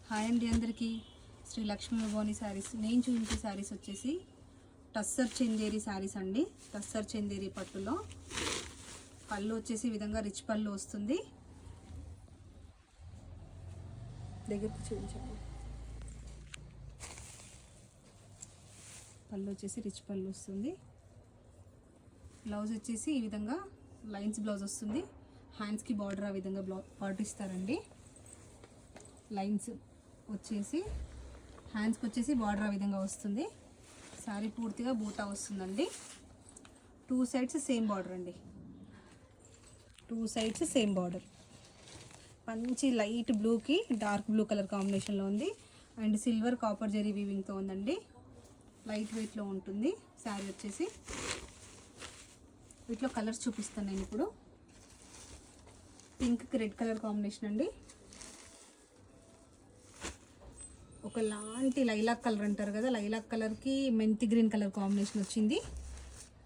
Hi అండి అందరికీ. శ్రీ లక్ష్మీ భవాని శారీస్. నేను చూపించే శారీస్ వచ్చేసి టస్సర్ చందేరి శారీస్ అండి. టస్సర్ చందేరి పట్టులో పళ్ళు వచ్చేసి ఈ విధంగా రిచ్ పళ్ళు వస్తుంది. దగ్గరికి చూపించండి. పళ్ళు వచ్చేసి రిచ్ పళ్ళు వస్తుంది. బ్లౌజ్ వచ్చేసి ఈ విధంగా లైన్స్ బ్లౌజ్ వస్తుంది. హ్యాండ్స్కి బార్డర్ ఆ విధంగా బార్డర్ ఇస్తారండి. లైన్స్ వచ్చేసి హ్యాండ్స్కి వచ్చేసి బార్డర్ ఆ విధంగా వస్తుంది. శారీ పూర్తిగా బూటా వస్తుందండి. టూ సైడ్స్ సేమ్ బార్డర్ అండి. Two sides same border. మంచి లైట్ బ్లూకి డార్క్ బ్లూ కలర్ కాంబినేషన్లో ఉంది. అండ్ సిల్వర్ కాపర్ జరీ వీవింగ్తో ఉందండి. లైట్ వెయిట్లో ఉంటుంది శారీ వచ్చేసి. వీటిలో కలర్స్ చూపిస్తాను నేను ఇప్పుడు. పింక్కి రెడ్ కలర్ కాంబినేషన్ అండి. ఒక లాంటి లైలాక్ కలర్ అంటారు కదా, లైలాక్ కలర్కి మెంతి గ్రీన్ కలర్ కాంబినేషన్ వచ్చింది.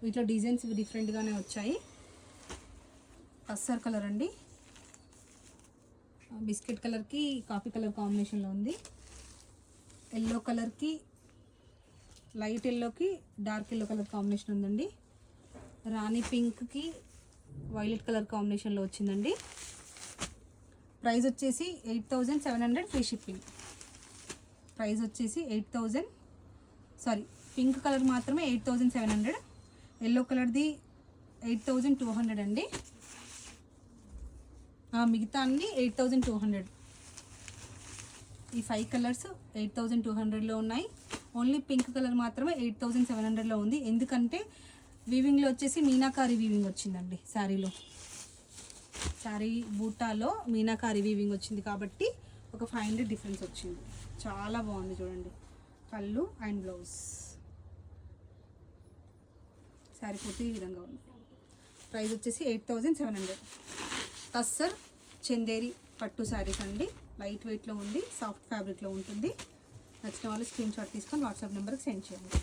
వీటిలో డిజైన్స్ డిఫరెంట్గానే వచ్చాయి. టస్సర్ కలర్ అండి. బిస్కెట్ కలర్కి కాఫీ కలర్ కాంబినేషన్లో ఉంది. ఎల్లో కలర్కి లైట్ ఎల్లోకి డార్క్ ఎల్లో కలర్ కాంబినేషన్ ఉందండి. రాణి పింక్కి వైలెట్ కలర్ కాంబినేషన్లో వచ్చిందండి. ప్రైస్ వచ్చేసి 8700 ఫ్రీ షిప్పింగ్. ప్రైస్ వచ్చేసి 8000, సారీ పింక్ కలర్ మాత్రమే 8700, ఎల్లో కలర్ది 8200 అండి. మిగతా అన్ని 8200. ఈ 5 కలర్స్ 8200లో ఉన్నాయి. ఓన్లీ పింక్ కలర్ మాత్రమే 8700లో ఉంది. ఎందుకంటే వీవింగ్లో వచ్చేసి మీనాకారి వీవింగ్ వచ్చిందండి. శారీలో శారీ బూటాలో మీనాకారి వీవింగ్ వచ్చింది కాబట్టి ఒక 500 డిఫరెన్స్ వచ్చింది. చాలా బాగుంది చూడండి. పళ్ళు అండ్ బ్లౌజ్. శారీ పూర్తి ఈ విధంగా ఉంది. ప్రైస్ వచ్చేసి 8700. టస్సర్ చందేరి పట్టు శారీస్ అండి. లైట్ వెయిట్లో ఉంది, సాఫ్ట్ ఫ్యాబ్రిక్లో ఉంటుంది. నచ్చిన వాళ్ళు స్క్రీన్ షాట్ తీసుకొని వాట్సాప్ నెంబర్కి సెండ్ చేయండి.